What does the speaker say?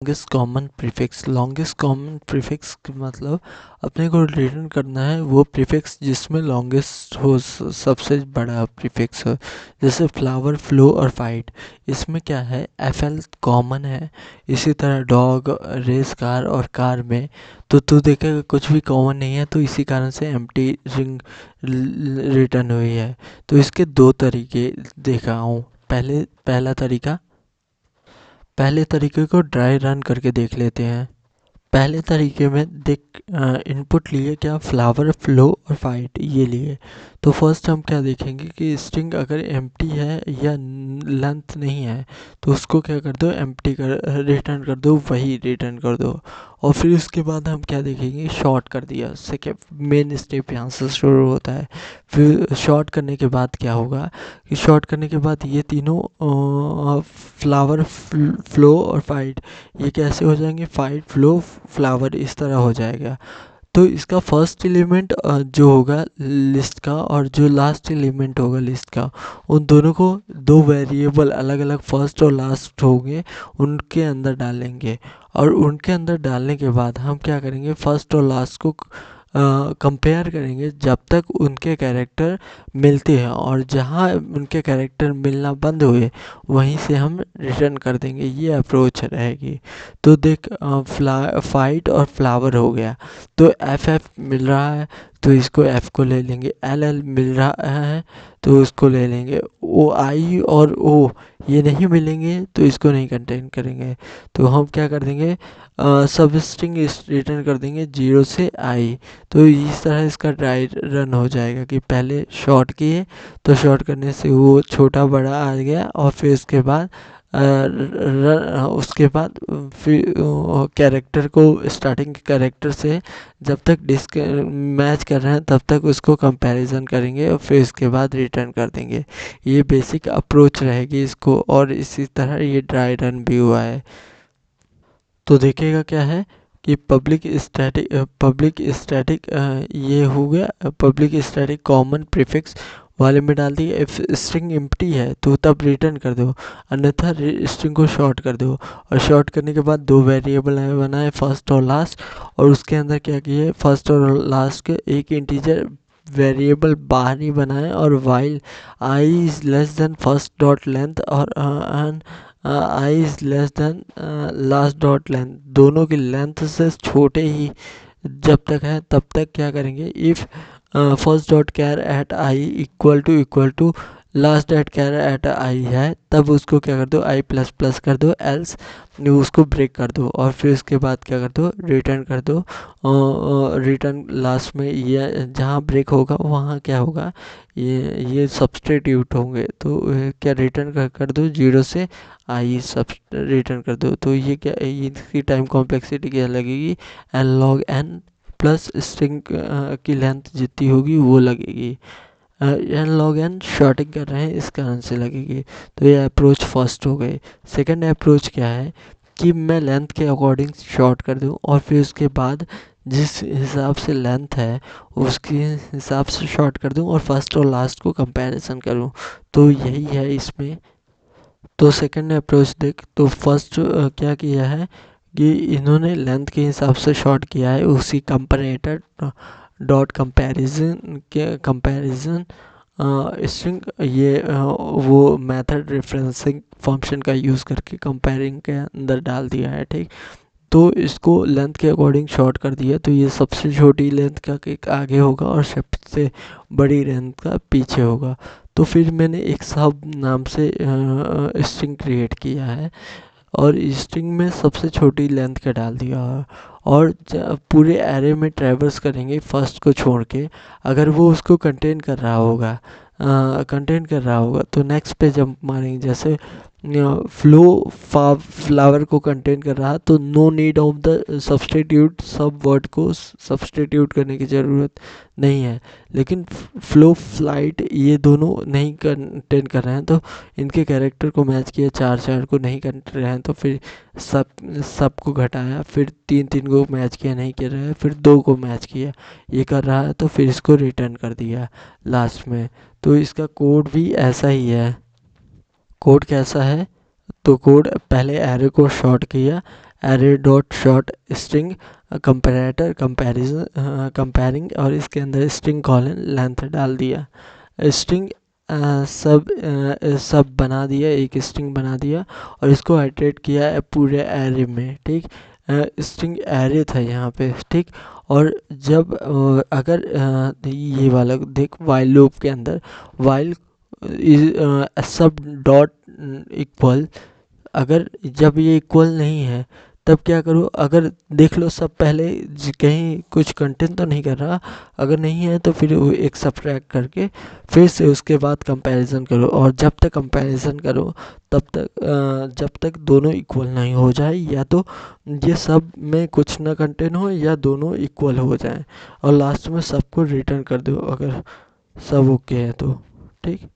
Longest common prefix. Longest common prefix मतलब अपने को रिटर्न करना है वो प्रीफिक्स जिसमें लॉन्गेस्ट हो, सबसे बड़ा प्रीफिक्स हो। जैसे फ्लावर, फ्लो और फाइट, इसमें क्या है, एफ एल कॉमन है। इसी तरह डॉग, रेस कार और कार में तो देखेगा कुछ भी कॉमन नहीं है, तो इसी कारण से एम्प्टी रिंग रिटर्न हुई है। तो इसके दो तरीके देखा हूँ। पहले तरीके को ड्राई रन करके देख लेते हैं। पहले तरीके में देख, इनपुट लिए क्या, फ्लावर, फ्लो और फाइट ये लिए। तो फर्स्ट हम क्या देखेंगे कि स्ट्रिंग अगर एम्प्टी है या लेंथ नहीं है तो उसको क्या कर दो, एम्प्टी कर रिटर्न कर दो, वही रिटर्न कर दो। और फिर उसके बाद हम क्या देखेंगे, शॉर्ट कर दिया। सेकेंड मेन स्टेप यहाँ से शुरू होता है। फिर शॉर्ट करने के बाद क्या होगा कि शॉर्ट करने के बाद ये तीनों फ्लावर, फ्लो और फाइट ये कैसे हो जाएंगे, फाइट, फ्लो, फ्लावर इस तरह हो जाएगा। तो इसका फर्स्ट एलिमेंट जो होगा लिस्ट का और जो लास्ट एलिमेंट होगा लिस्ट का, उन दोनों को दो वेरिएबल अलग अलग फर्स्ट और लास्ट होंगे उनके अंदर डालेंगे। और उनके अंदर डालने के बाद हम क्या करेंगे, फर्स्ट और लास्ट को कंपेयर करेंगे जब तक उनके कैरेक्टर मिलते हैं, और जहाँ उनके कैरेक्टर मिलना बंद हुए वहीं से हम रिटर्न कर देंगे। ये अप्रोच रहेगी। तो देख, फाइट और फ्लावर हो गया, तो एफ एफ मिल रहा है तो इसको एफ को ले लेंगे, एल एल मिल रहा है तो उसको ले लेंगे, ओ आई और ओ ये नहीं मिलेंगे तो इसको नहीं कंटेन करेंगे। तो हम क्या कर देंगे, सब स्ट्रिंग रिटर्न कर देंगे 0 से आई। तो इस तरह इसका ट्राई रन हो जाएगा कि पहले शॉर्ट किए तो शॉर्ट करने से वो छोटा बड़ा आ गया, और फिर उसके बाद फिर कैरेक्टर को, स्टार्टिंग कैरेक्टर से जब तक डिस्क मैच कर रहे हैं तब तक उसको कंपैरिजन करेंगे और फिर इसके बाद रिटर्न कर देंगे। ये बेसिक अप्रोच रहेगी इसको, और इसी तरह ये ड्राई रन भी हुआ है। तो देखिएगा क्या है कि पब्लिक स्टैटिक ये हो गया, पब्लिक स्टैटिक कॉमन प्रीफिक्स वाले में डाल दिए। इफ स्ट्रिंग एम्प्टी है तो तब रिटर्न कर दो, अन्यथा स्ट्रिंग को शॉर्ट कर दो। और शॉर्ट करने के बाद दो वेरिएबल बनाए, फर्स्ट और लास्ट, और उसके अंदर क्या किए, फर्स्ट और लास्ट के एक इंटीजर वेरिएबल बाहर ही बनाए, और while i is less than first dot length और i is less than last dot length, दोनों की लेंथ से छोटे ही जब तक है तब तक क्या करेंगे, if first dot char at i equal to last dot char at i है, तब उसको क्या कर दो, आई प्लस प्लस कर दो, एल्स उसको ब्रेक कर दो, और फिर उसके बाद क्या कर दो, रिटर्न कर दो। रिटर्न लास्ट में ये जहाँ ब्रेक होगा वहाँ क्या होगा, ये सब्सटीट्यूट होंगे, तो क्या रिटर्न कर दो 0 से आई सब रिटर्न कर दो। तो ये क्या, इसकी टाइम कॉम्प्लेक्सिटी क्या लगेगी, n log n plus string की लेंथ जितनी होगी वो लगेगी। एन लॉग एन शॉर्टिंग कर रहे हैं इस कारण से लगेगी। तो ये अप्रोच फर्स्ट हो गई। सेकंड अप्रोच क्या है कि मैं लेंथ के अकॉर्डिंग शॉर्ट कर दूं, और फिर उसके बाद जिस हिसाब से लेंथ है उसके हिसाब से शॉर्ट कर दूं, और फर्स्ट और लास्ट को कंपैरिजन करूं। तो यही है इसमें। तो सेकंड अप्रोच देख, तो फर्स्ट क्या किया है कि इन्होंने लेंथ के हिसाब से शॉर्ट किया है, उसी कंपैरेटर डॉट कंपैरिजन स्ट्रिंग, ये वो मेथड रेफरेंसिंग फंक्शन का यूज़ करके कंपेयरिंग के अंदर डाल दिया है, ठीक। तो इसको लेंथ के अकॉर्डिंग शॉर्ट कर दिया, तो ये सबसे छोटी लेंथ का केक आगे होगा और सबसे बड़ी लेंथ का पीछे होगा। तो फिर मैंने एक सब नाम से स्ट्रिंग क्रिएट किया है, और स्ट्रिंग में सबसे छोटी लेंथ का डाल दिया है, और पूरे एरे में ट्रैवर्स करेंगे फर्स्ट को छोड़ के। अगर वो उसको कंटेन कर रहा होगा तो नेक्स्ट पे जंप मारेंगे। जैसे फ्लो फ्लावर को कंटेन कर रहा तो no need of the substitute, subword को सब्सटीट्यूट करने की ज़रूरत नहीं है। लेकिन फ्लो, फ्लाइट ये दोनों नहीं कंटेन कर रहे हैं तो इनके कैरेक्टर को मैच किया, चार चार को नहीं कर रहे हैं तो फिर सबको घटाया, फिर तीन तीन को मैच किया, नहीं कर रहा है फिर दो को मैच किया, ये कर रहा है तो फिर इसको रिटर्न कर दिया लास्ट में। तो इसका कोड भी ऐसा ही है। कोड कैसा है, तो कोड पहले एरे को शॉर्ट किया, array dot short string comparator comparing, और इसके अंदर स्ट्रिंग कॉलन लेंथ डाल दिया। स्ट्रिंग सब बना दिया, एक स्ट्रिंग बना दिया और इसको आइटरेट किया है पूरे एरे में, ठीक। स्ट्रिंग एरे था यहाँ पे, ठीक। और जब अगर ये वाला देख, वाइल लूप के अंदर वाइल सब डॉट इक्वल, अगर जब ये इक्वल नहीं है तब क्या करो, अगर देख लो सब पहले कहीं कुछ कंटेंट तो नहीं कर रहा, अगर नहीं है तो फिर वो एक सब्ट्रैक्ट करके फिर से उसके बाद कंपैरिजन करो, और जब तक कंपैरिजन करो तब तक जब तक दोनों इक्वल नहीं हो जाए, या तो ये सब में कुछ ना कंटेंट हो या दोनों इक्वल हो जाए, और लास्ट में सबको रिटर्न कर दो अगर सब ओके है तो, ठीक।